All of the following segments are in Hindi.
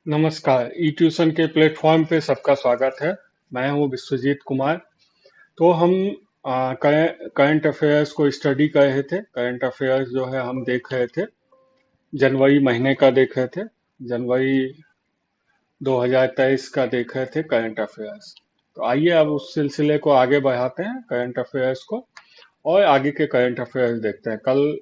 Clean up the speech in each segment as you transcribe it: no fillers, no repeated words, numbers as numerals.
नमस्कार, ई ट्यूशन के प्लेटफॉर्म पे सबका स्वागत है। मैं हूँ विश्वजीत कुमार। तो हम करंट अफेयर्स को स्टडी कर रहे थे। करंट अफेयर्स जो है हम देख रहे थे, जनवरी महीने का देख रहे थे। जनवरी 2023 का देख रहे थे करंट अफेयर्स। तो आइए अब उस सिलसिले को आगे बढ़ाते हैं, करंट अफेयर्स को, और आगे के करंट अफेयर्स देखते हैं। कल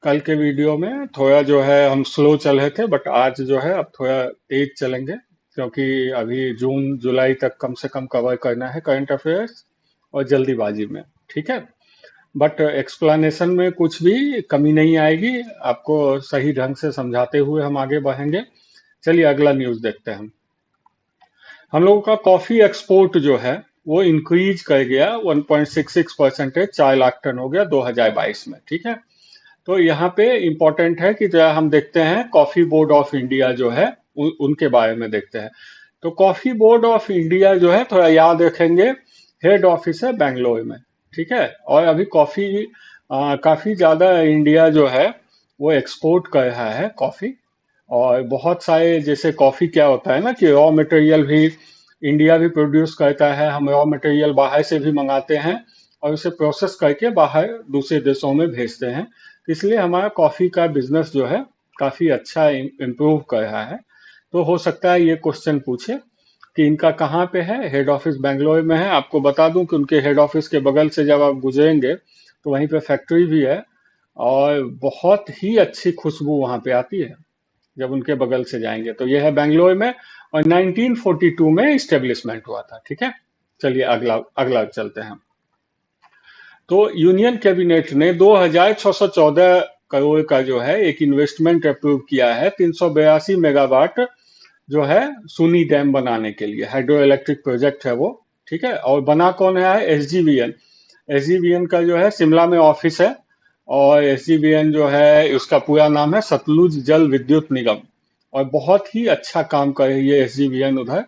कल के वीडियो में थोड़ा जो है हम स्लो चल रहे थे, बट आज जो है अब थोड़ा तेज चलेंगे, क्योंकि अभी जून जुलाई तक कम से कम कवर करना है करंट अफेयर्स, और जल्दीबाजी में। ठीक है, बट एक्सप्लेनेशन में कुछ भी कमी नहीं आएगी, आपको सही ढंग से समझाते हुए हम आगे बढ़ेंगे। चलिए अगला न्यूज देखते हैं। हम लोगों का कॉफी एक्सपोर्ट जो है वो इंक्रीज कर गया 1.66%, 4 लाख टन हो गया 2022 में। ठीक है, तो यहाँ पे इम्पोर्टेंट है कि जरा हम देखते हैं कॉफी बोर्ड ऑफ इंडिया जो है उनके बारे में देखते हैं। तो कॉफी बोर्ड ऑफ इंडिया जो है, थोड़ा याद रखेंगे, हेड ऑफिस है बेंगलोर में। ठीक है, और अभी काफी ज्यादा इंडिया जो है वो एक्सपोर्ट कर रहा है कॉफी। और बहुत सारे, जैसे कॉफी क्या होता है ना कि रॉ मटेरियल भी इंडिया भी प्रोड्यूस करता है, हम रॉ मटेरियल बाहर से भी मंगाते हैं और उसे प्रोसेस करके बाहर दूसरे देशों में भेजते हैं। इसलिए हमारा कॉफी का बिजनेस जो है काफी अच्छा इम्प्रूव कर रहा है। तो हो सकता है ये क्वेश्चन पूछे कि इनका कहाँ पे है। हेड ऑफिस बेंगलोर में है। आपको बता दूं कि उनके हेड ऑफिस के बगल से जब आप गुजरेंगे तो वहीं पे फैक्ट्री भी है, और बहुत ही अच्छी खुशबू वहां पे आती है जब उनके बगल से जाएंगे। तो यह है बेंगलोर में, और 1942 में इस्टेब्लिशमेंट हुआ था। ठीक है, चलिए अगला अगला चलते हैं। तो यूनियन कैबिनेट ने 2614 करोड़ का जो है एक इन्वेस्टमेंट अप्रूव किया है, 382 मेगावाट जो है सूनी डैम बनाने के लिए। हाइड्रो इलेक्ट्रिक प्रोजेक्ट है वो। ठीक है, और बना कौन है? एसजीवीएन। एसजीवीएन का जो है शिमला में ऑफिस है, और एसजीवीएन जो है उसका पूरा नाम है सतलुज जल विद्युत निगम। और बहुत ही अच्छा काम कर रही है एसजीवीएन उधर।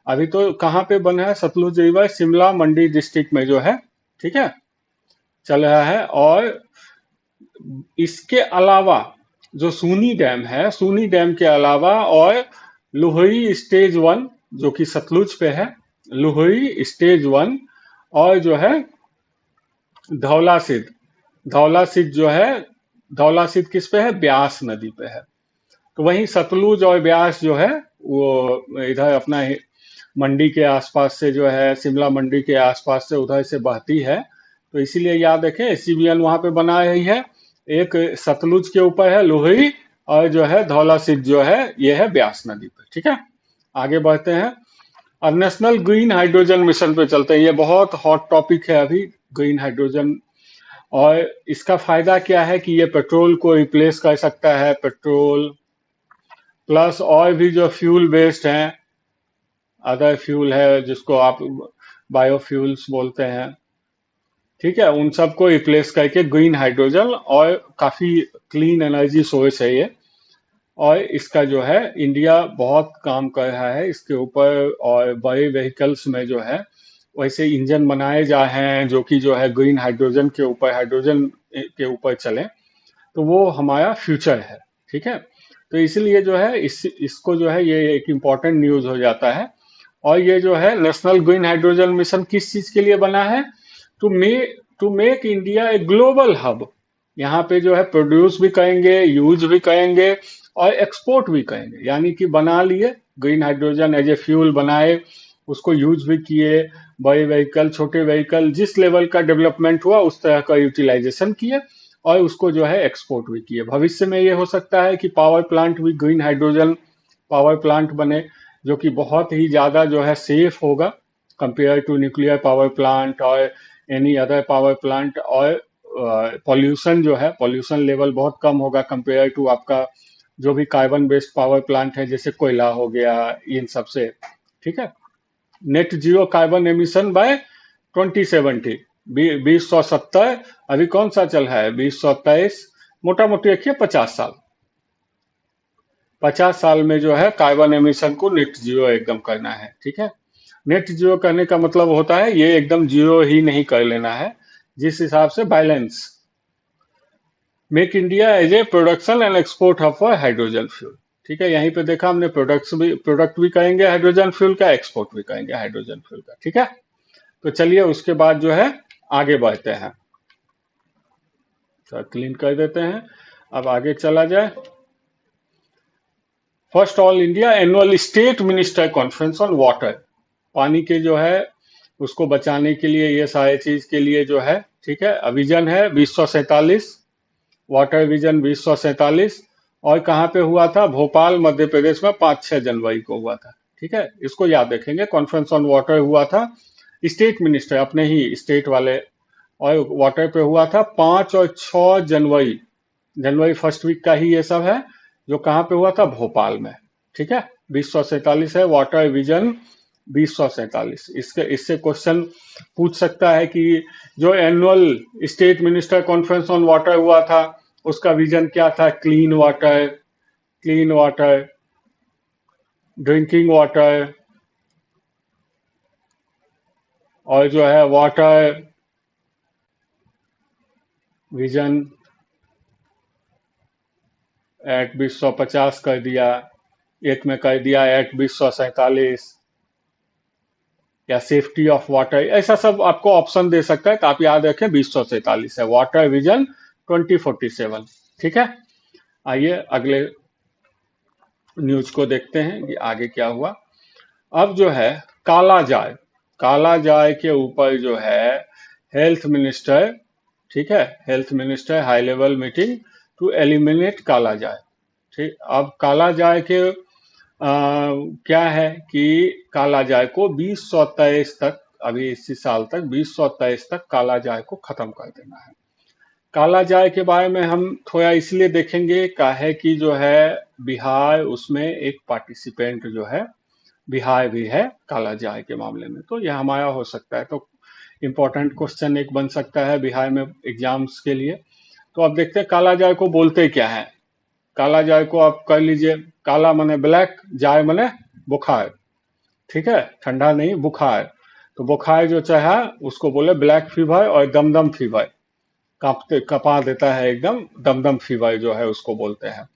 अभी तो कहाँ पे बना है? सतलुज रिवर शिमला मंडी डिस्ट्रिक्ट में जो है। ठीक है, चल रहा है। और इसके अलावा जो सूनी डैम है, सूनी डैम के अलावा और लुहरी स्टेज 1 जो कि सतलुज पे है, लुहरी स्टेज 1, और जो है धौला सिद्ध। धौला सिद्ध जो है, धौला सिद्ध किस पे है? ब्यास नदी पे है। तो वहीं सतलुज और ब्यास जो है वो इधर अपना मंडी के आसपास से जो है, शिमला मंडी के आसपास से उधर से बहती है। तो इसीलिए याद रखें, एससीबीएन वहां पे बना रही है। एक सतलुज के ऊपर है लोहरी, और जो है धौला सिद्ध जो है ये है ब्यास नदी पे। ठीक है, आगे बढ़ते हैं। अब नेशनल ग्रीन हाइड्रोजन मिशन पे चलते हैं। ये बहुत हॉट टॉपिक है अभी, ग्रीन हाइड्रोजन। और इसका फायदा क्या है कि ये पेट्रोल को रिप्लेस कर सकता है, पेट्रोल प्लस और भी जो फ्यूल बेस्ड हैं, अदर फ्यूल है जिसको आप बायोफ्यूल्स बोलते हैं। ठीक है, उन सबको रिप्लेस करके ग्रीन हाइड्रोजन, और काफी क्लीन एनर्जी सोर्स है ये। और इसका जो है इंडिया बहुत काम कर रहा है इसके ऊपर। और बड़े व्हीकल्स में जो है वैसे इंजन बनाए जा रहे हैं जो कि जो है ग्रीन हाइड्रोजन के ऊपर, हाइड्रोजन के ऊपर चले। तो वो हमारा फ्यूचर है। ठीक है, तो इसलिए जो है इसको जो है ये एक इम्पॉर्टेंट न्यूज हो जाता है। और ये जो है नेशनल ग्रीन हाइड्रोजन मिशन किस चीज के लिए बना है? To may to make India a global hub. यहाँ पे जो है प्रोड्यूस भी करेंगे, यूज भी करेंगे, और एक्सपोर्ट भी करेंगे। यानी कि बना लिए green hydrogen as a fuel बनाए, उसको यूज भी किए, बड़े व्हीकल छोटे व्हीकल जिस लेवल का डेवलपमेंट हुआ उस तरह का यूटिलाइजेशन किए, और उसको जो है एक्सपोर्ट भी किए। भविष्य में ये हो सकता है कि पावर प्लांट भी ग्रीन हाइड्रोजन पावर प्लांट बने, जो कि बहुत ही ज्यादा जो है सेफ होगा compare to nuclear power plant और एनी अदर पावर प्लांट। और पॉल्यूशन जो है, पॉल्यूशन लेवल बहुत कम होगा कंपेयर टू आपका जो भी कार्बन बेस्ड पावर प्लांट है, जैसे कोयला हो गया, इन सब से। ठीक है, net zero carbon emission by 2070, 2070। अभी कौन सा चल रहा है? 2023। मोटा मोटी रखिए 50 साल। 50 साल में जो है कार्बन एमिशन को नेट जीरो एकदम करना है। ठीक है, नेट जीरो करने का मतलब होता है ये एकदम जीरो ही नहीं कर लेना है, जिस हिसाब से balance. Make India as a production and export hub for hydrogen fuel. ठीक है, यहीं पे देखा हमने, प्रोडक्ट भी कहेंगे हाइड्रोजन फ्यूल का, एक्सपोर्ट भी कहेंगे हाइड्रोजन फ्यूल का। ठीक है, तो चलिए उसके बाद जो है आगे बढ़ते हैं, तो क्लीन कर देते हैं, अब आगे चला जाए। First all India annual state minister conference on water, पानी के जो है उसको बचाने के लिए, ये सारे चीज के लिए जो है, ठीक है, विजन है 2047, वाटर विजन 2047। और कहाँ पे हुआ था? भोपाल मध्य प्रदेश में 5-6 जनवरी को हुआ था। ठीक है, इसको याद रखेंगे, कॉन्फ्रेंस ऑन वाटर हुआ था, स्टेट मिनिस्टर अपने ही स्टेट वाले, और वाटर पे हुआ था 5 और 6 जनवरी, जनवरी फर्स्ट वीक का ही ये सब है, जो कहाँ पे हुआ था? भोपाल में। ठीक है, 2047 है वाटर विजन 2047। इसके इससे क्वेश्चन पूछ सकता है कि जो annual state minister conference on water हुआ था, उसका विजन क्या था? Clean water, clean water, drinking water, और जो है वाटर विजन एट 2050 कर दिया, एक में कर दिया एट 2047, या सेफ्टी ऑफ वाटर, ऐसा सब आपको ऑप्शन दे सकता है, तो आप याद रखें 2047 है वाटर विजन 2047। ठीक है, आइए अगले न्यूज को देखते हैं कि आगे क्या हुआ। अब जो है काला जाय, काला जाय के ऊपर जो है हेल्थ मिनिस्टर, ठीक है, health minister high level meeting to eliminate काला जाय। ठीक, अब काला जाय के क्या है कि काला जाय को 2023 तक, अभी इसी साल तक 2023 तक काला जाय को खत्म कर देना है। काला जाय के बारे में हम थोड़ा इसलिए देखेंगे काहे कि जो है बिहार उसमें एक पार्टिसिपेंट जो है, बिहार भी है काला जाय के मामले में, तो यह हमारा हो सकता है, तो इम्पोर्टेंट क्वेश्चन एक बन सकता है बिहार में एग्जाम्स के लिए। तो अब देखते हैं काला जाय को बोलते क्या है। काला जाय को आप कर लीजिए, काला मने ब्लैक, जाय मने बुखार। ठीक है, ठंडा नहीं, बुखार। तो बुखार जो चाहे उसको बोले ब्लैक फीवर, और दमदम फीवर, कांपते कपा देता है एकदम, दमदम फीवर जो है उसको बोलते हैं।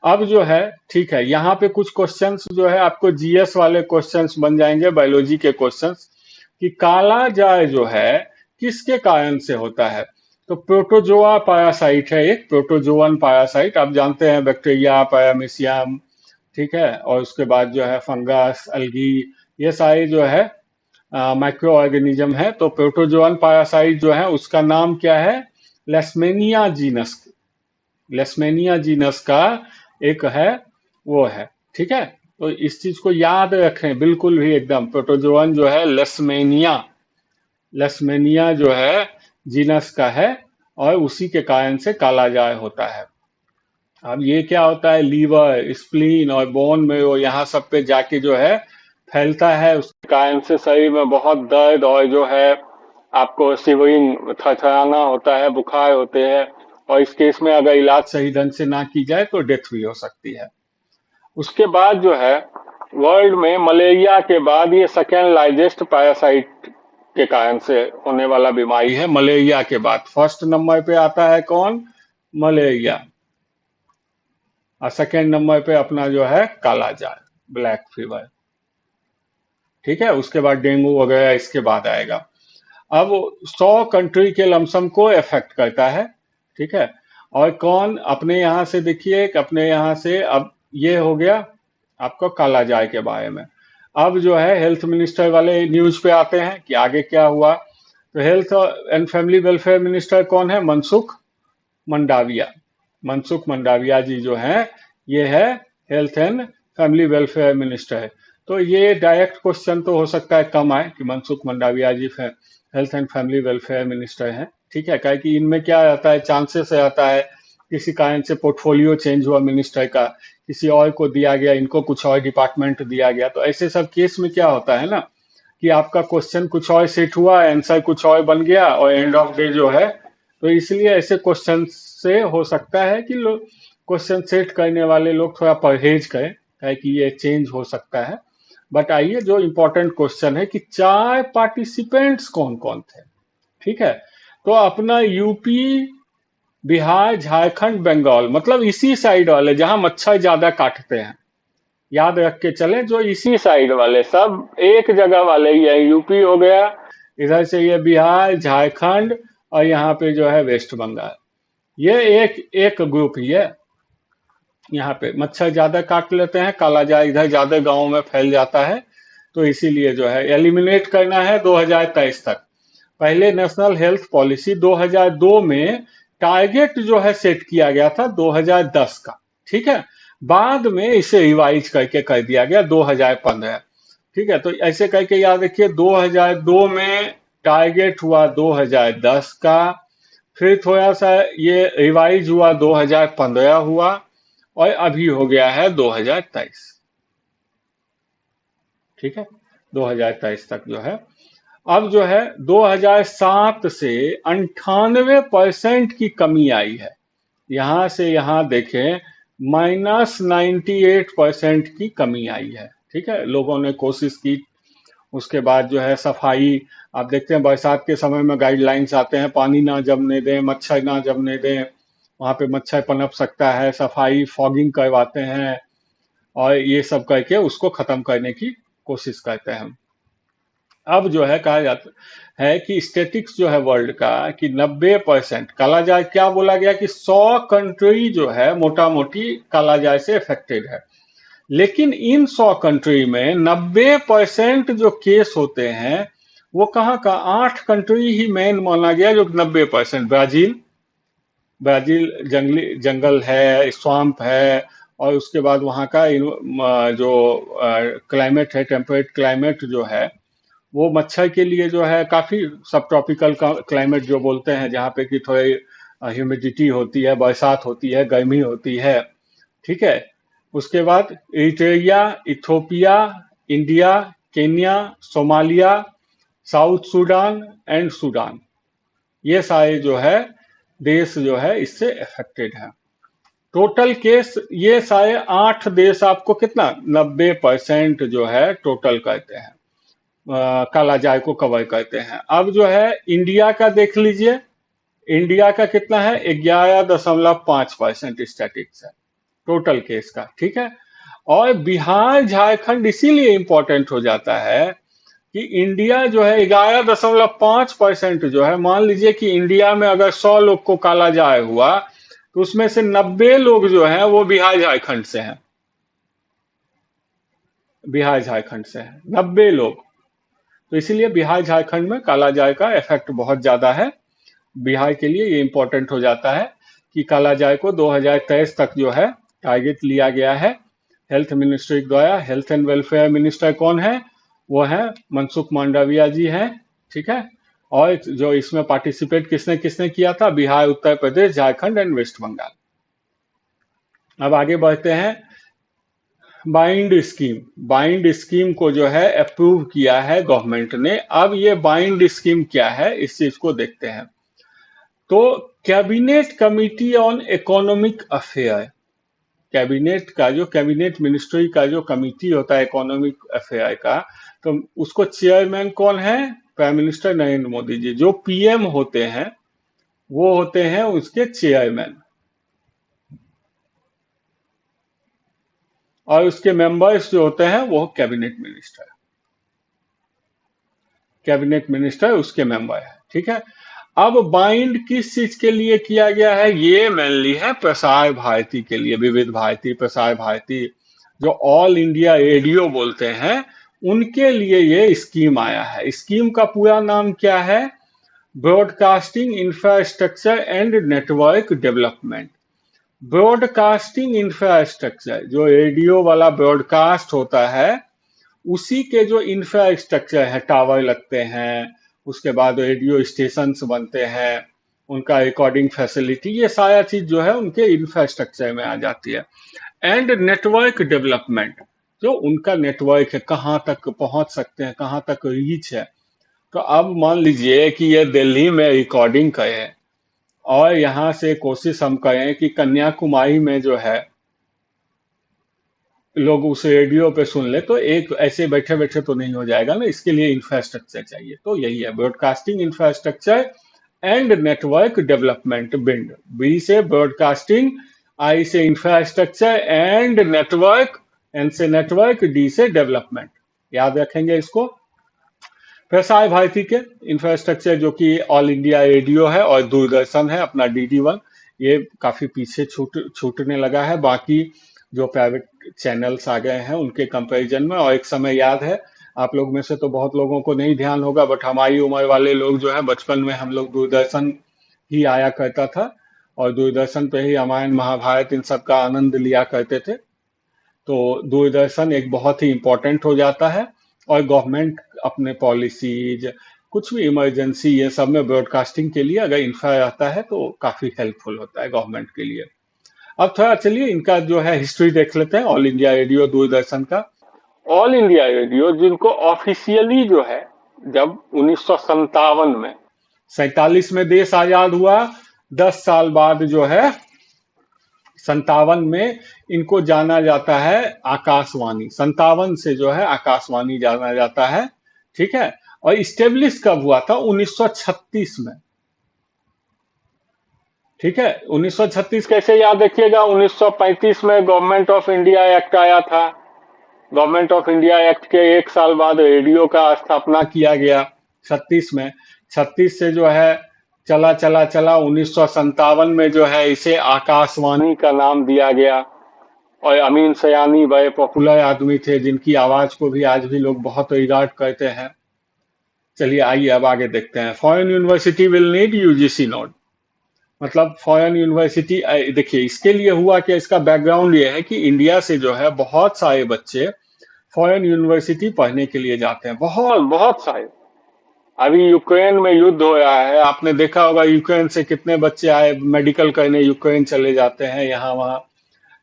अब जो है, ठीक है, यहाँ पे कुछ क्वेश्चंस जो है आपको जीएस वाले क्वेश्चंस बन जाएंगे, बायोलॉजी के क्वेश्चंस, कि काला जाय जो है किसके कारण से होता है। तो प्रोटोजोआ पैरासाइट है, एक प्रोटोजोअन पैरासाइट, आप जानते हैं, बैक्टीरिया, पैरामीशियम, ठीक है, और उसके बाद जो है फंगस, अलगी, ये सारे जो है माइक्रो ऑर्गेनिज्म है। तो प्रोटोजोअन पैरासाइट जो है उसका नाम क्या है? लेस्मेनिया जीनस, लेस्मेनिया जीनस का एक है, वो है। ठीक है, तो इस चीज को याद रखें बिल्कुल भी एकदम, प्रोटोजोअन जो है लेस्मेनिया, लेस्मेनिया जो है जीनस का है, और उसी के कारण से काला जाय होता है। अब ये क्या होता है? लीवर, स्प्लीन और बोन में वो यहाँ सब पे जाके जो है फैलता है, उसके कारण से शरीर में बहुत दर्द, और जो है आपको शिवरिंग, थरथराना होता है, बुखार होते हैं, और इस केस में अगर इलाज सही ढंग से ना की जाए तो डेथ भी हो सकती है। उसके बाद जो है वर्ल्ड में मलेरिया के बाद ये सेकेंड लार्जेस्ट पैरासाइट के कारण से होने वाला बीमारी है। मलेरिया के बाद फर्स्ट नंबर पे आता है कौन? मलेरिया, और सेकेंड नंबर पे अपना जो है काला जाय, ब्लैक फीवर। ठीक है, उसके बाद डेंगू वगैरह इसके बाद आएगा। अब 100 कंट्री के लमसम को इफेक्ट करता है। ठीक है, और कौन? अपने यहाँ से देखिए, अपने यहाँ से, अब ये हो गया आपको काला जाय के बारे में। अब जो है हेल्थ मिनिस्टर वाले न्यूज पे आते हैं कि आगे क्या हुआ। तो health and family welfare minister कौन है? मनसुख मंडाविया, मनसुख मंडाविया जी जो हैं, ये है health and family welfare minister है। तो ये डायरेक्ट क्वेश्चन तो हो सकता है कम आए कि Mansukh Mandaviya ji health and family welfare minister हैं। ठीक है, क्या कि इनमें क्या आता है, चांसेस आता है किसी कारण से पोर्टफोलियो चेंज हुआ मिनिस्टर का, किसी और को दिया गया, इनको कुछ और डिपार्टमेंट दिया गया, तो ऐसे सब केस में क्या होता है ना कि आपका क्वेश्चन कुछ और सेट हुआ, आंसर कुछ और बन गया, और एंड ऑफ डे जो है, तो इसलिए ऐसे क्वेश्चन से हो सकता है कि लोग क्वेश्चन सेट करने वाले लोग थोड़ा परहेज करें, है कि ये चेंज हो सकता है। बट आइए, जो इम्पोर्टेंट क्वेश्चन है कि 4 पार्टिसिपेंट्स कौन कौन थे। ठीक है, तो अपना यूपी बिहार, झारखंड, बंगाल, मतलब इसी साइड वाले जहां मच्छर ज्यादा काटते हैं। याद रख के चले, जो इसी साइड वाले सब एक जगह वाले ही है। यूपी हो गया, इधर से ये बिहार, झारखंड, और यहाँ पे जो है वेस्ट बंगाल। ये एक एक ग्रुप ही है। यहाँ पे मच्छर ज्यादा काट लेते हैं, कालाजार इधर ज्यादा गाँव में फैल जाता है। तो इसीलिए जो है एलिमिनेट करना है 2023 तक। पहले नेशनल हेल्थ पॉलिसी 2002 में टारगेट जो है सेट किया गया था 2010 का। ठीक है, बाद में इसे रिवाइज करके कर दिया गया 2015। ठीक है, तो ऐसे करके याद रखिए, 2002 में टारगेट हुआ 2010 का, फिर थोड़ा सा ये रिवाइज हुआ 2015 हुआ, और अभी हो गया है 2023। ठीक है, 2023 तक जो है। अब जो है 2007 से 98% की कमी आई है। यहां से यहां देखें, -98% की कमी आई है। ठीक है, लोगों ने कोशिश की। उसके बाद जो है सफाई, आप देखते हैं बरसात के समय में गाइडलाइंस आते हैं, पानी ना जमने दें, मच्छर ना जमने दें, वहां पे मच्छर पनप सकता है, सफाई फॉगिंग करवाते हैं, और ये सब करके उसको खत्म करने की कोशिश करते हैं। अब जो है कहा जाता है कि स्टेटिक्स जो है वर्ल्ड का, कि 90% कालाजार, क्या बोला गया कि 100 कंट्री जो है मोटा मोटी कालाजार से अफेक्टेड है। लेकिन इन 100 कंट्री में 90% जो केस होते हैं, वो कहाँ का, 8 कंट्री ही मेन माना गया जो 90%। ब्राजील, ब्राजील जंगली जंगल है, स्वाम्प है, और उसके बाद वहाँ का जो क्लाइमेट है, टेम्परेट क्लाइमेट जो है, वो मच्छर के लिए जो है काफी सब ट्रॉपिकल क्लाइमेट जो बोलते हैं, जहाँ पे कि थोड़ी ह्यूमिडिटी होती है, बरसात होती है, गर्मी होती है। ठीक है, उसके बाद Eritrea, Ethiopia, India, Kenya, Somalia, south Sudan and Sudan, ये सारे जो है देश जो है इससे अफेक्टेड है। टोटल केस ये सारे 8 देश आपको कितना, 90% जो है टोटल कहते हैं, कालाजार को कवर करते हैं। अब जो है इंडिया का देख लीजिए, इंडिया का कितना है, 11.5% स्टैटिक्स है टोटल केस का। ठीक है, और बिहार, झारखंड इसीलिए इंपॉर्टेंट हो जाता है कि इंडिया जो है 11.5% जो है, मान लीजिए कि इंडिया में अगर 100 लोग को कालाजार हुआ, तो उसमें से 90 लोग जो है वो बिहार झारखंड से हैं। बिहार झारखंड से हैं 90 लोग। तो इसीलिए बिहार झारखंड में कालाजार का इफेक्ट बहुत ज्यादा है। बिहार के लिए ये इंपॉर्टेंट हो जाता है कि कालाजार को 2023 तक जो है टारगेट लिया गया है हेल्थ मिनिस्ट्री द्वारा। हेल्थ एंड वेलफेयर मिनिस्टर कौन है, वो है मनसुख मांडविया जी हैं। ठीक है, और जो इसमें पार्टिसिपेट किसने किसने किया था, बिहार, उत्तर प्रदेश, झारखंड एंड वेस्ट बंगाल। अब आगे बढ़ते हैं। बाइंड स्कीम, बाइंड स्कीम को जो है अप्रूव किया है गवर्नमेंट ने। अब ये बाइंड स्कीम क्या है, इस चीज को देखते हैं। तो cabinet committee on economic affair, cabinet का जो कैबिनेट मिनिस्ट्री का जो कमिटी होता है इकोनॉमिक अफेयर का, तो उसको चेयरमैन कौन है, प्राइम मिनिस्टर नरेंद्र मोदी जी। जो पीएम होते हैं वो होते हैं उसके चेयरमैन, और उसके मेंबर्स जो होते हैं वो कैबिनेट मिनिस्टर, कैबिनेट मिनिस्टर उसके मेंबर है। ठीक है, अब बाइंड किस चीज के लिए किया गया है, ये मेनली है प्रसार भारती के लिए, विविध भारती, प्रसार भारती, जो ऑल इंडिया रेडियो बोलते हैं, उनके लिए ये स्कीम आया है। स्कीम का पूरा नाम क्या है, broadcasting infrastructure and network development. Broadcasting infrastructure, जो रेडियो वाला ब्रॉडकास्ट होता है, उसी के जो इंफ्रास्ट्रक्चर है, टावर लगते हैं, उसके बाद रेडियो स्टेशन बनते हैं, उनका रिकॉर्डिंग फैसिलिटी, ये सारा चीज जो है उनके इंफ्रास्ट्रक्चर में आ जाती है। एंड नेटवर्क डेवलपमेंट, जो उनका नेटवर्क है, कहाँ तक पहुंच सकते हैं, कहाँ तक रीच है। तो अब मान लीजिए कि ये दिल्ली में रिकॉर्डिंग करें, और यहाँ से कोशिश हम करें कि कन्याकुमारी में जो है लोग उस रेडियो पे सुन ले, तो एक ऐसे बैठे बैठे तो नहीं हो जाएगा ना, इसके लिए इंफ्रास्ट्रक्चर चाहिए। तो यही है broadcasting infrastructure and network development build. B से ब्रॉडकास्टिंग, आई से इंफ्रास्ट्रक्चर एंड नेटवर्क, एन से नेटवर्क, डी से डेवलपमेंट। याद रखेंगे इसको। प्रसार भारती के इंफ्रास्ट्रक्चर जो कि ऑल इंडिया रेडियो है और दूरदर्शन है अपना DD1, ये काफी पीछे छूटने लगा है बाकी जो प्राइवेट चैनल्स आ गए हैं उनके कंपैरिजन में। और एक समय याद है, आप लोग में से तो बहुत लोगों को नहीं ध्यान होगा, बट हमारी उम्र वाले लोग जो है, बचपन में हम लोग दूरदर्शन ही आया करता था और दूरदर्शन पे ही रामायण महाभारत इन सब का आनंद लिया करते थे। तो दूरदर्शन एक बहुत ही इम्पोर्टेंट हो जाता है और गवर्नमेंट अपने पॉलिसीज, कुछ भी इमरजेंसी, ये सब में ब्रॉडकास्टिंग के लिए अगर इंफ्रा रहता है तो काफी हेल्पफुल होता है गवर्नमेंट के लिए। अब थोड़ा चलिए इनका जो है हिस्ट्री देख लेते हैं, ऑल इंडिया रेडियो दूरदर्शन का। ऑल इंडिया रेडियो जिनको ऑफिशियली जो है, जब 1957 में, 47 में देश आजाद हुआ, 10 साल बाद जो है 57 में इनको जाना जाता है आकाशवाणी। 57 से जो है आकाशवाणी जाना जाता है, ठीक है। और इस्टेब्लिश कब हुआ था? 1936 में, ठीक है। 1936 कैसे याद रखिएगा? 1935 में गवर्नमेंट ऑफ इंडिया एक्ट आया था। गवर्नमेंट ऑफ इंडिया एक्ट के एक साल बाद रेडियो का स्थापना किया गया 36 में। 36 से जो है चला चला चला 1957 में जो है इसे आकाशवाणी का नाम दिया गया। और अमीन सयानी बड़े पॉपुलर आदमी थे जिनकी आवाज को भी आज भी लोग बहुत रिगार्ड करते हैं। चलिए आइए अब आगे देखते हैं। Foreign university will need UGC node. मतलब फॉरेन यूनिवर्सिटी, देखिए इसके लिए हुआ क्या, इसका बैकग्राउंड ये है कि इंडिया से जो है बहुत सारे बच्चे फॉरेन यूनिवर्सिटी पढ़ने के लिए जाते हैं, बहुत बहुत सारे। अभी यूक्रेन में युद्ध हो रहा है, आपने देखा होगा यूक्रेन से कितने बच्चे आए मेडिकल करने, यूक्रेन चले जाते हैं यहाँ वहाँ।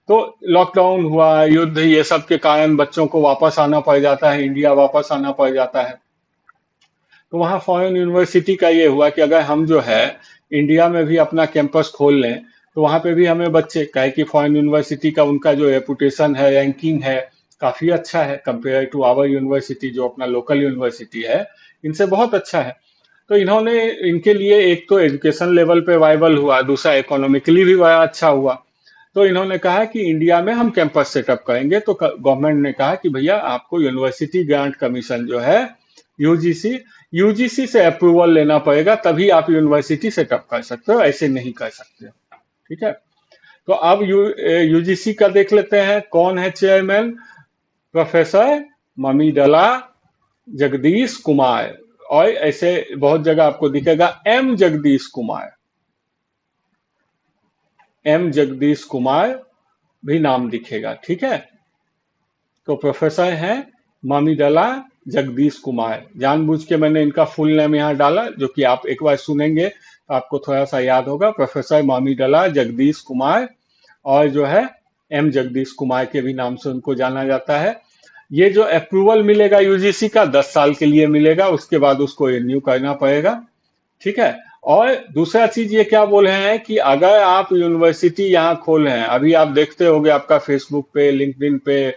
तो लॉकडाउन हुआ, युद्ध, ये सब के कारण बच्चों को वापस आना पड़ जाता है, इंडिया वापस आना पड़ जाता है। तो वहाँ फॉरेन यूनिवर्सिटी का ये हुआ कि अगर हम जो है इंडिया में भी अपना कैंपस खोल लें तो वहाँ पे भी हमें बच्चे, कहे कि फॉरेन यूनिवर्सिटी का उनका जो रेपुटेशन है, रैंकिंग है, काफी अच्छा है कंपेयर टू आवर यूनिवर्सिटी जो अपना लोकल यूनिवर्सिटी है, इनसे बहुत अच्छा है। तो इन्होंने, इनके लिए एक तो एजुकेशन लेवल पे वाइबल हुआ, दूसरा इकोनॉमिकली भी बड़ा अच्छा हुआ। तो इन्होंने कहा कि इंडिया में हम कैंपस सेटअप करेंगे। तो गवर्नमेंट ने कहा कि भैया आपको यूनिवर्सिटी ग्रांट कमीशन जो है, यूजीसी, यूजीसी से अप्रूवल लेना पड़ेगा, तभी आप यूनिवर्सिटी सेटअप कर सकते हो, ऐसे नहीं कर सकते, ठीक है। तो अब यूजीसी का देख लेते हैं कौन है चेयरमैन। प्रोफेसर ममिदला जगदीश कुमार, और ऐसे बहुत जगह आपको दिखेगा एम जगदीश कुमार, एम जगदीश कुमार भी नाम दिखेगा, ठीक है। तो प्रोफेसर हैं मामिदला जगदीश कुमार। जानबूझ के मैंने इनका फुल नेम यहाँ डाला, जो कि आप एक बार सुनेंगे तो आपको थोड़ा सा याद होगा। प्रोफेसर मामिदला जगदीश कुमार, और जो है एम जगदीश कुमार के भी नाम से उनको जाना जाता है। ये जो अप्रूवल मिलेगा यूजीसी का 10 साल के लिए मिलेगा, उसके बाद उसको रिन्यू करना पड़ेगा, ठीक है। और दूसरा चीज ये क्या बोल रहे हैं कि अगर आप यूनिवर्सिटी यहाँ खोल रहे हैं, अभी आप देखते होंगे आपका फेसबुक पे, लिंक्डइन पे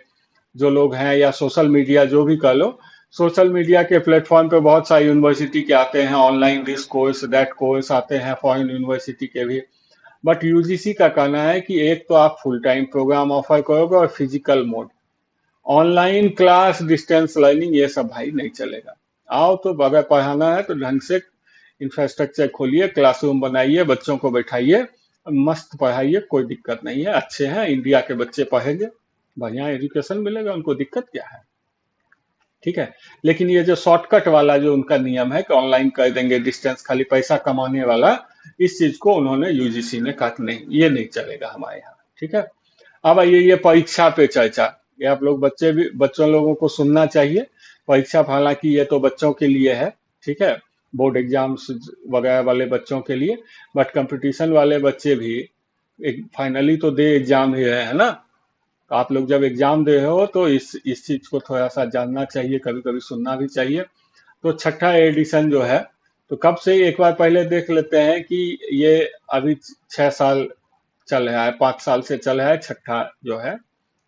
जो लोग हैं, या सोशल मीडिया जो भी कर लो, सोशल मीडिया के प्लेटफॉर्म पे बहुत सारी यूनिवर्सिटी के आते हैं, online this course that course आते हैं, फॉरेन यूनिवर्सिटी के भी। बट यूजीसी का कहना है कि एक तो आप फुल टाइम प्रोग्राम ऑफर करोगे और physical mode, online class, distance learning, ये सब भाई नहीं चलेगा। आओ तो अगर पढ़ाना है तो ढंग से इंफ्रास्ट्रक्चर खोलिए, क्लासरूम बनाइए, बच्चों को बैठाइए, मस्त पढ़ाइए, कोई दिक्कत नहीं है, अच्छे हैं इंडिया के बच्चे पढ़ेंगे, बढ़िया एजुकेशन मिलेगा, उनको दिक्कत क्या है, ठीक है। लेकिन ये जो शॉर्टकट वाला जो उनका नियम है कि ऑनलाइन कर देंगे, डिस्टेंस, खाली पैसा कमाने वाला, इस चीज को उन्होंने यूजीसी ने कहा नहीं, ये नहीं चलेगा हमारे यहाँ, ठीक है। अब आइए ये परीक्षा पे चर्चा, ये आप लोग बच्चे भी, बच्चों लोगों को सुनना चाहिए। परीक्षा हालांकि ये तो बच्चों के लिए है, ठीक है, बोर्ड एग्जाम्स वगैरह वाले बच्चों के लिए, बट कंपटीशन वाले बच्चे भी एक फाइनली तो दे एग्जाम ही रहे हैं ना। तो आप लोग जब एग्जाम दे रहे हो तो इस चीज को थोड़ा सा जानना चाहिए, कभी कभी सुनना भी चाहिए। तो छठा एडिशन जो है, तो कब से, एक बार पहले देख लेते हैं कि ये अभी 6 साल चल रहा है, 5 साल से चल रहा है, छठा जो है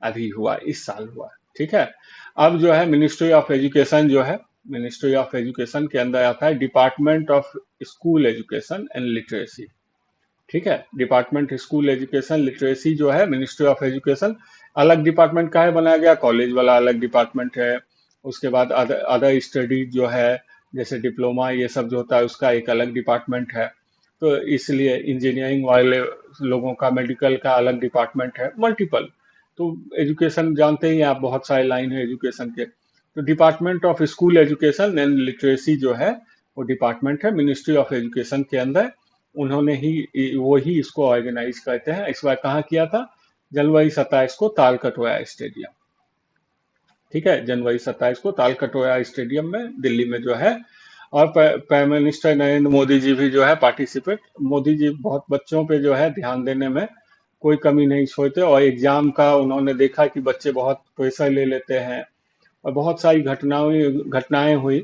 अभी हुआ, इस साल हुआ, ठीक है। अब जो है मिनिस्ट्री ऑफ एजुकेशन जो है मिनिस्ट्री ऑफ एजुकेशन के अंदर आता है department of school education and literacy. ठीक है, डिपार्टमेंट स्कूल एजुकेशन लिटरेसी जो है मिनिस्ट्री ऑफ एजुकेशन, अलग डिपार्टमेंट का है बनाया गया, कॉलेज वाला अलग डिपार्टमेंट है। उसके बाद अदर स्टडी जो है जैसे डिप्लोमा ये सब जो होता है उसका एक अलग डिपार्टमेंट है। तो इसलिए इंजीनियरिंग वाले लोगों का, मेडिकल का अलग डिपार्टमेंट है, मल्टीपल। तो एजुकेशन जानते ही हैं आप, बहुत सारे लाइन है एजुकेशन के। तो department of school education and literacy जो है वो डिपार्टमेंट है मिनिस्ट्री ऑफ एजुकेशन के अंदर। उन्होंने ही, वो ही इसको ऑर्गेनाइज करते हैं। इस बार कहाँ किया था? जनवरी 27 को तालकटोरा स्टेडियम। ठीक है, जनवरी 27 को तालकटोरा स्टेडियम में दिल्ली में जो है। और प्राइम मिनिस्टर नरेंद्र मोदी जी भी जो है पार्टिसिपेट। मोदी जी बहुत बच्चों पे जो है ध्यान देने में कोई कमी नहीं छोड़ते, और एग्जाम का उन्होंने देखा कि बच्चे बहुत प्रेशर ले लेते हैं, और बहुत सारी घटनाएं हुई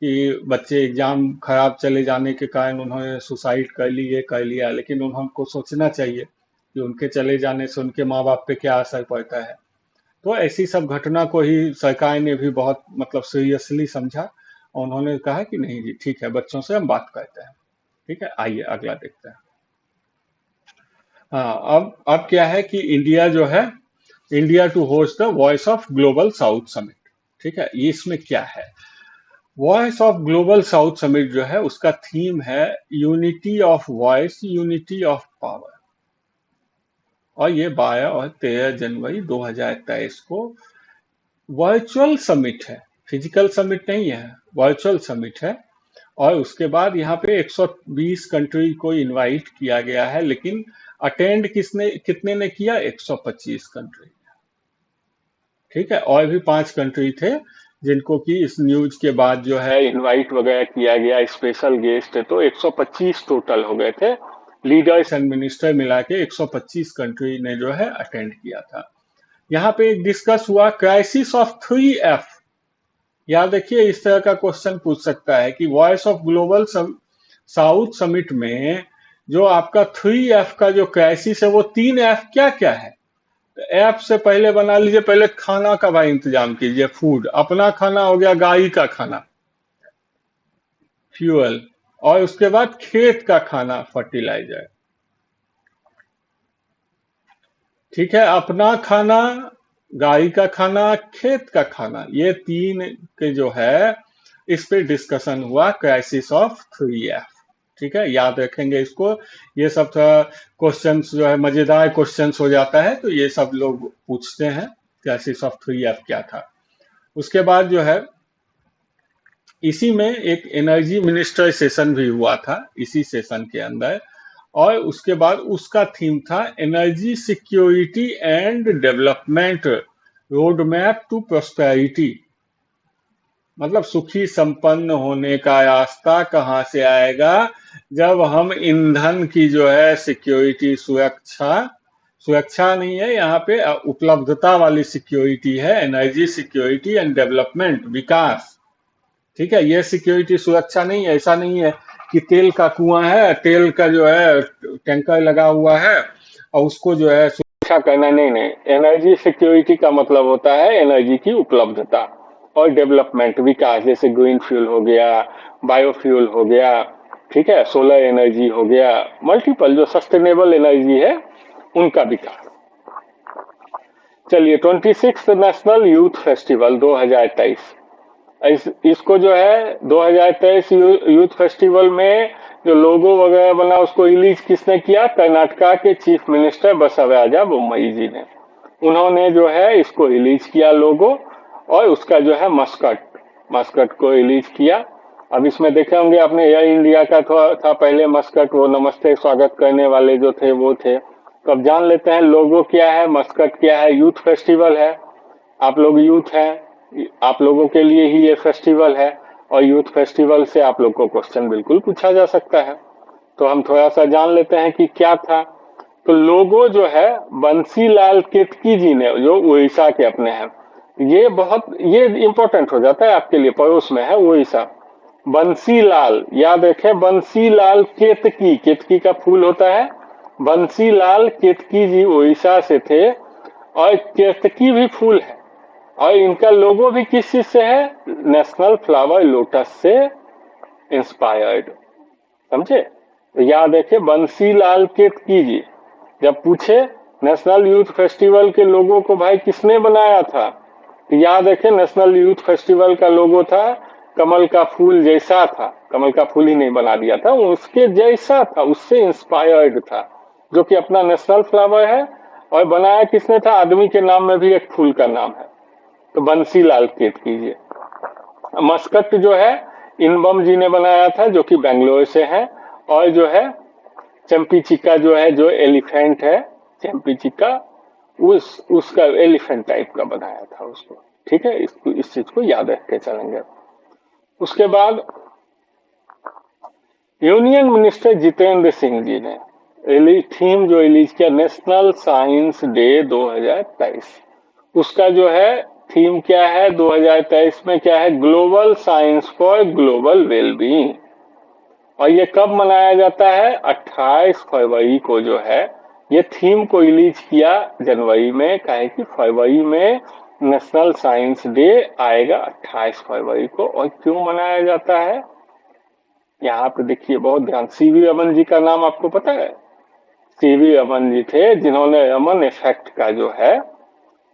कि बच्चे एग्जाम खराब चले जाने के कारण उन्होंने सुसाइड कर ली, ये कर लिया। लेकिन उनको सोचना चाहिए कि उनके चले जाने से उनके माँ बाप पे क्या असर पड़ता है। तो ऐसी सब घटना को ही सरकार ने भी बहुत मतलब सीरियसली समझा, और उन्होंने कहा कि नहीं जी ठीक है, बच्चों से हम बात करते हैं। ठीक है, आइए अगला देखते हैं। हाँ, अब क्या है कि इंडिया जो है, India to host the voice of global south summit. ठीक है, ये इसमें क्या है? Voice of global south summit जो है उसका थीम है unity of voice, unity of power. और ये 12 और 13 जनवरी 2023 को वर्चुअल समिट है, फिजिकल समिट नहीं है, वर्चुअल समिट है। और उसके बाद यहाँ पे 120 कंट्री को इनवाइट किया गया है, लेकिन अटेंड कितने ने किया? 125 कंट्री। ठीक है, और भी 5 कंट्री थे जिनको कि इस न्यूज के बाद जो है इनवाइट वगैरह किया गया, स्पेशल गेस्ट है। तो 125 टोटल हो गए थे, लीडर्स एंड मिनिस्टर मिला के 125 कंट्री ने जो है अटेंड किया था। यहाँ पे एक डिस्कस हुआ क्राइसिस ऑफ 3F। याद रखिए, इस तरह का क्वेश्चन पूछ सकता है कि voice of global south summit में जो आपका 3F का जो क्राइसिस है वो 3F क्या क्या है? ऐप से पहले बना लीजिए, पहले खाना का भाई इंतजाम कीजिए, फूड, अपना खाना हो गया, गाय का खाना, फ्यूअल, और उसके बाद खेत का खाना, फर्टिलाइजर। ठीक है, अपना खाना, गाय का खाना, खेत का खाना, ये 3 के जो है इस पे डिस्कशन हुआ, क्राइसिस ऑफ 3F। ठीक है, याद रखेंगे इसको। ये सब क्वेश्चंस जो है मजेदार क्वेश्चंस हो जाता है, तो ये सब लोग पूछते हैं क्राइसिस ऑफ 3F क्या था। उसके बाद जो है इसी में एक एनर्जी मिनिस्टर सेशन भी हुआ था इसी सेशन के अंदर, और उसके बाद उसका थीम था energy security and development, road map to prosperity. मतलब सुखी संपन्न होने का रास्ता कहाँ से आएगा? जब हम ईंधन की जो है सिक्योरिटी, सुरक्षा नहीं है यहाँ पे, उपलब्धता वाली सिक्योरिटी है, एनर्जी सिक्योरिटी एंड डेवलपमेंट, विकास। ठीक है, ये सिक्योरिटी सुरक्षा नहीं है। ऐसा नहीं है कि तेल का कुआं है, तेल का जो है टैंकर लगा हुआ है और उसको जो है सुरक्षा करना, नहीं नहीं। एनर्जी सिक्योरिटी का मतलब होता है एनर्जी की उपलब्धता, और डेवलपमेंट, विकास, जैसे ग्रीन फ्यूल हो गया, बायोफ्यूल हो गया, ठीक है, सोलर एनर्जी हो गया, मल्टीपल जो सस्टेनेबल एनर्जी है उनका विकास। चलिए, 26 नेशनल यूथ फेस्टिवल 2023, इसको जो है 2023 यूथ फेस्टिवल में जो लोगो वगैरह बना उसको रिलीज किसने किया? कर्नाटका के चीफ मिनिस्टर बसवराजा बोम्मई जी ने। उन्होंने जो है इसको रिलीज किया लोगो, और उसका जो है मस्कट को रिलीज किया। अब इसमें देखे होंगे आपने, एयर इंडिया का था पहले मस्कट, वो नमस्ते स्वागत करने वाले जो थे वो थे। तो अब जान लेते हैं लोगो क्या है, मस्कट क्या है। यूथ फेस्टिवल है, आप लोग यूथ हैं, आप लोगों के लिए ही ये फेस्टिवल है, और यूथ फेस्टिवल से आप लोग को क्वेश्चन बिल्कुल पूछा जा सकता है। तो हम थोड़ा सा जान लेते हैं कि क्या था। तो लोगो जो है बंसीलाल केतकी जी ने, जो उड़ीसा के अपने हैं, ये इंपॉर्टेंट हो जाता है आपके लिए, पड़ोस में है उड़ीसा। बंसीलाल, याद रखें, बंसीलाल केतकी, केतकी का फूल होता है। बंसीलाल केतकी जी उड़ीसा से थे, और केतकी भी फूल है, और इनका लोगो भी किस चीज से है, नेशनल फ्लावर लोटस से इंस्पायर्ड, समझे। तो याद रखे बंसीलाल केतकी जी जब पूछे नेशनल यूथ फेस्टिवल के लोगो को भाई किसने बनाया था, तो याद रखे नेशनल यूथ फेस्टिवल का लोगो था कमल का फूल जैसा था, कमल का फूल ही नहीं बना दिया था, उसके जैसा था, उससे इंस्पायर्ड था, जो कि अपना नेशनल फ्लावर है। और बनाया किसने था, आदमी के नाम में भी एक फूल का नाम है, तो बंसीलाल केतकी जी। मस्कट जो है इनबम जी ने बनाया था, जो कि बेंगलोर से है। और जो है चंपी चिक्का जो है, जो एलिफेंट है चंपी चिक्का, उसका एलिफेंट टाइप का बनाया था उसको, ठीक है। इस चीज को याद रख के चलेंगे। उसके बाद यूनियन मिनिस्टर जितेंद्र सिंह जी ने थीम जो रिलीज किया, नेशनल साइंस डे 2023, उसका जो है थीम क्या है 2023 में, क्या है, global science for global wellbeing. और ये कब मनाया जाता है, 28 फरवरी को जो है ये थीम को रिलीज किया जनवरी में, काहे कि फरवरी में नेशनल साइंस डे आएगा 28 फरवरी को। और क्यों मनाया जाता है, यहाँ पे देखिए बहुत ध्यान, सीवी रमन जी का नाम आपको पता है, सीवी रमन जी थे जिन्होंने रमन इफेक्ट का जो है,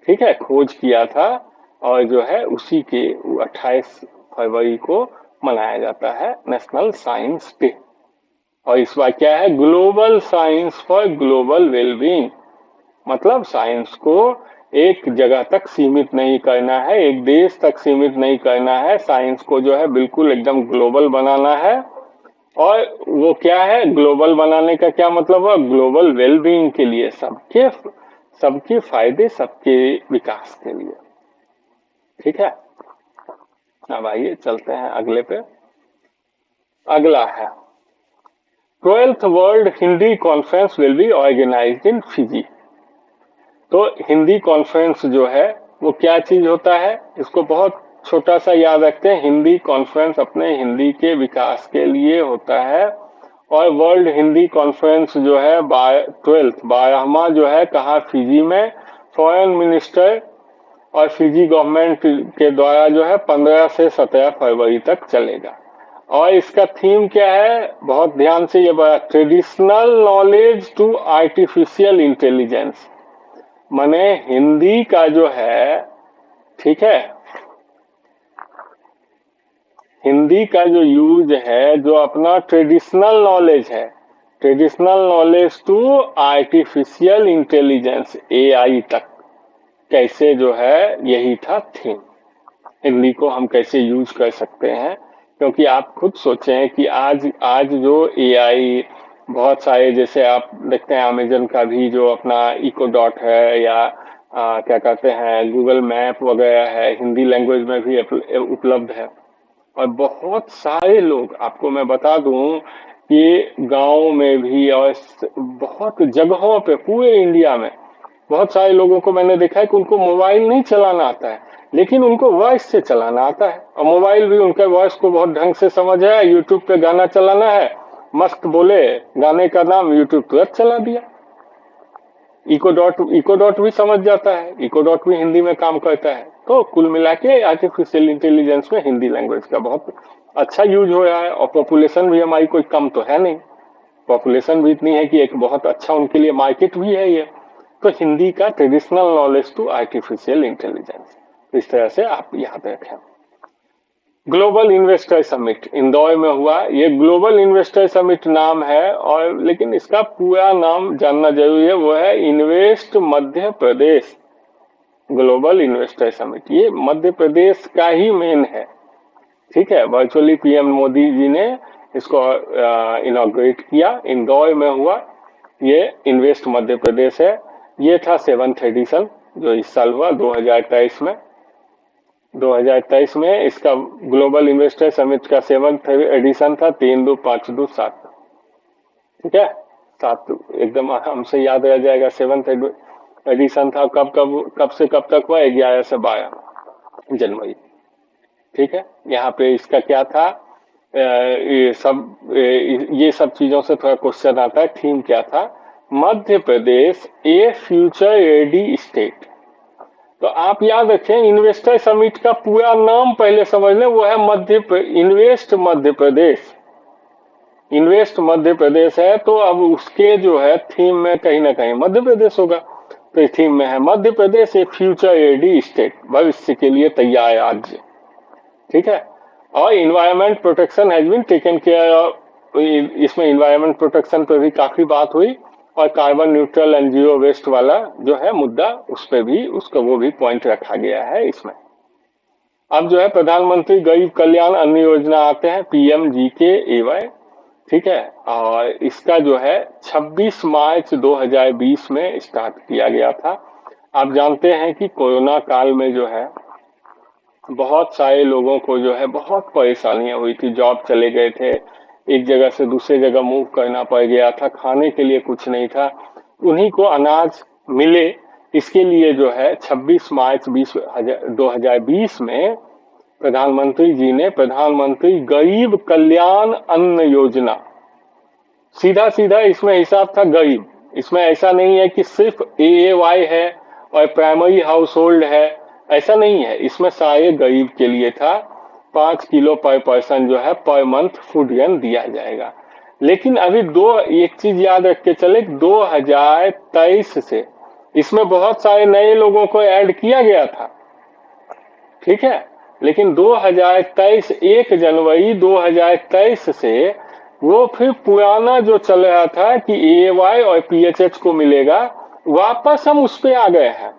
ठीक है, खोज किया था। और जो है उसी के 28 फरवरी को मनाया जाता है नेशनल साइंस डे। और इस बार क्या है, global science for global wellbeing, मतलब साइंस को एक जगह तक सीमित नहीं करना है, एक देश तक सीमित नहीं करना है, साइंस को जो है बिल्कुल एकदम ग्लोबल बनाना है। और वो क्या है, ग्लोबल बनाने का क्या मतलब है, ग्लोबल वेलबींग के लिए, सबके सबके फायदे, सबके विकास के लिए, ठीक है। अब आइए चलते हैं अगले पे। अगला है 12th world Hindi conference will be organised in Fiji. तो हिंदी कॉन्फ्रेंस जो है वो क्या चीज होता है, इसको बहुत छोटा सा याद रखते हैं। हिंदी कॉन्फ्रेंस अपने हिंदी के विकास के लिए होता है। और वर्ल्ड हिंदी कॉन्फ्रेंस जो है 12वां जो है कहा, फिजी में, फॉरेन मिनिस्टर और फिजी गवर्नमेंट के द्वारा जो है 15 से 17 फरवरी तक चलेगा। और इसका थीम क्या है, बहुत ध्यान से ये बड़ा, traditional knowledge to artificial intelligence. माने हिंदी का जो है, ठीक है, हिंदी का जो यूज है, जो अपना ट्रेडिशनल नॉलेज है, traditional knowledge to artificial intelligence, AI तक कैसे जो है, यही था थीम। हिंदी को हम कैसे यूज कर सकते हैं, क्योंकि आप खुद सोचें कि आज आज जो एआई बहुत सारे, जैसे आप देखते हैं अमेजन का भी जो अपना इको डॉट है, या क्या कहते हैं गूगल मैप वगैरह है, हिंदी लैंग्वेज में भी उपलब्ध है। और बहुत सारे लोग, आपको मैं बता दूं कि गांव में भी और बहुत जगहों पे पूरे इंडिया में बहुत सारे लोगों को मैंने देखा है कि उनको मोबाइल नहीं चलाना आता है, लेकिन उनको वॉइस से चलाना आता है। और मोबाइल भी उनका वॉइस को बहुत ढंग से समझ है, यूट्यूब पे गाना चलाना है, मस्त बोले गाने का नाम, यूट्यूब तुरंत चला दिया। इको डॉट भी समझ जाता है, इको डॉट भी हिंदी में काम करता है। तो कुल मिला के आर्टिफिशियल इंटेलिजेंस में हिंदी लैंग्वेज का बहुत अच्छा यूज हो रहा है। और पॉपुलेशन भी हमारी कोई कम तो है नहीं, पॉपुलेशन भी इतनी है कि एक बहुत अच्छा उनके लिए मार्केट भी है ये। तो हिंदी का traditional knowledge to artificial intelligence, इस तरह से आप याद रखें। ग्लोबल इन्वेस्टर समिट इंदौर में हुआ, ये ग्लोबल इन्वेस्टर समिट नाम है, और लेकिन इसका पूरा नाम जानना जरूरी है, वो है invest Madhya Pradesh global investor summit. ये मध्य प्रदेश का ही मेन है, ठीक है। वर्चुअली पीएम मोदी जी ने इसको इनॉग्रेट किया, इंदौर में हुआ। ये इन्वेस्ट मध्य प्रदेश है। ये था 7th एडिशन जो इस साल हुआ 2023 में। 2023 में इसका ग्लोबल इन्वेस्टर समिट का 7th एडिशन था, 3 2 5 2 7, ठीक है, 7 एकदम हमसे याद रह जाएगा। 7th एडिशन था, कब से कब तक हुआ, 11 से 12 जनवरी, ठीक है। यहाँ पे इसका क्या था, ये सब चीजों से थोड़ा क्वेश्चन आता है। थीम क्या था, मध्य Pradesh a future ready state. तो आप याद रखें, इन्वेस्टर समिट का पूरा नाम पहले समझ लें, वो है इन्वेस्ट मध्य प्रदेश है। तो अब उसके जो है थीम में कहीं ना कहीं मध्य प्रदेश होगा, तो इस थीम में है Madhya Pradesh a future ready state, भविष्य के लिए तैयार राज्य। ठीक है। और environment protection has been taken care, इसमें इन्वायरमेंट प्रोटेक्शन पर भी काफी बात हुई, और carbon neutral and zero waste वाला जो है मुद्दा, उस पर भी उसका वो भी पॉइंट रखा गया है इसमें। अब जो है प्रधानमंत्री गरीब कल्याण अन्न योजना आते हैं, PMGKAY। ठीक है। और इसका जो है 26 मार्च 2020 में स्टार्ट किया गया था। आप जानते हैं कि कोरोना काल में जो है बहुत सारे लोगों को जो है बहुत परेशानियां हुई थी, जॉब चले गए थे, एक जगह से दूसरे जगह मूव करना पड़ गया था, खाने के लिए कुछ नहीं था, उन्हीं को अनाज मिले, इसके लिए जो है 26 मार्च 2020 में प्रधानमंत्री जी ने प्रधानमंत्री गरीब कल्याण अन्न योजना, सीधा सीधा इसमें हिसाब था गरीब। इसमें ऐसा नहीं है कि सिर्फ AAY है और प्राइमरी हाउस होल्ड है, ऐसा नहीं है। इसमें सारे गरीब के लिए था। 5 किलो पर पर्सन जो है पर मंथ फूड ग्रेन दिया जाएगा। लेकिन अभी एक चीज याद रख के चले, 2023 से इसमें बहुत सारे नए लोगों को ऐड किया गया था। ठीक है। लेकिन 2023 1 जनवरी 2023 से वो फिर पुराना जो चल रहा था कि AAY और PHH को मिलेगा, वापस हम उस पे आ गए हैं।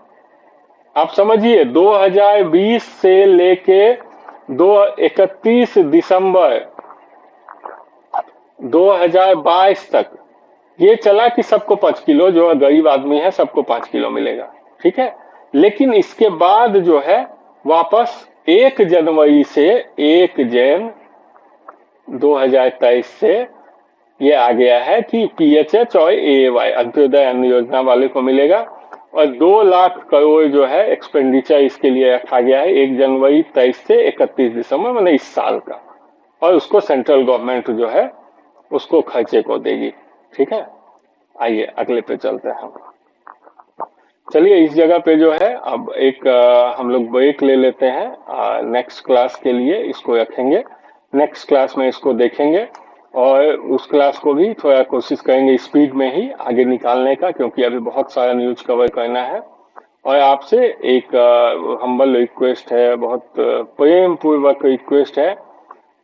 आप समझिए, 2020 से लेके 31 दिसंबर 2022 तक ये चला कि सबको 5 किलो, जो गरीब आदमी है सबको 5 किलो मिलेगा। ठीक है। लेकिन इसके बाद जो है वापस 1 जनवरी से 1 जैन 2023 से ये आ गया है कि PHH और AAY अंत्योदय अन्न योजना वाले को मिलेगा, और 2 लाख करोड़ जो है एक्सपेंडिचर इसके लिए रखा गया है 1 जनवरी 23 से 31 दिसंबर, मतलब इस साल का, और उसको सेंट्रल गवर्नमेंट जो है उसको खर्चे को देगी। ठीक है। आइए अगले पे चलते हैं हम। चलिए इस जगह पे जो है अब एक हम लोग ब्रेक ले लेते हैं, नेक्स्ट क्लास के लिए इसको रखेंगे, नेक्स्ट क्लास में इसको देखेंगे, और उस क्लास को भी थोड़ा कोशिश करेंगे स्पीड में ही आगे निकालने का, क्योंकि अभी बहुत सारा न्यूज कवर करना है। और आपसे एक हम्बल रिक्वेस्ट है, बहुत प्रेम पूर्वक रिक्वेस्ट है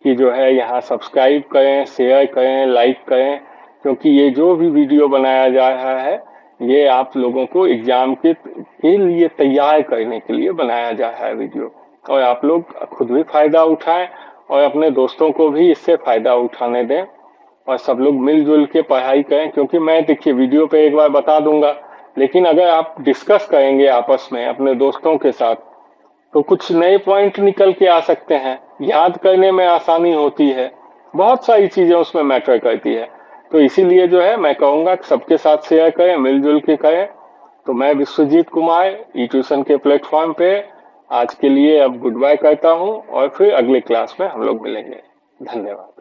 कि जो है यहाँ सब्सक्राइब करें, शेयर करें, लाइक करें, क्योंकि ये जो भी वीडियो बनाया जा रहा है ये आप लोगों को एग्जाम के लिए तैयार करने के लिए बनाया जा रहा है वीडियो, और आप लोग खुद भी फायदा उठाएं और अपने दोस्तों को भी इससे फायदा उठाने दें, और सब लोग मिलजुल के पढ़ाई करें। क्योंकि मैं देखिए वीडियो पे एक बार बता दूंगा, लेकिन अगर आप डिस्कस करेंगे आपस में अपने दोस्तों के साथ तो कुछ नए पॉइंट निकल के आ सकते हैं, याद करने में आसानी होती है, बहुत सारी चीजें उसमें मैटर करती है। तो इसीलिए जो है मैं कहूंगा कि सबके साथ शेयर करें, मिलजुल के करें। तो मैं विश्वजीत कुमार ई-ट्यूशन के प्लेटफॉर्म पे आज के लिए अब गुड बाय कहता हूं, और फिर अगले क्लास में हम लोग मिलेंगे। धन्यवाद।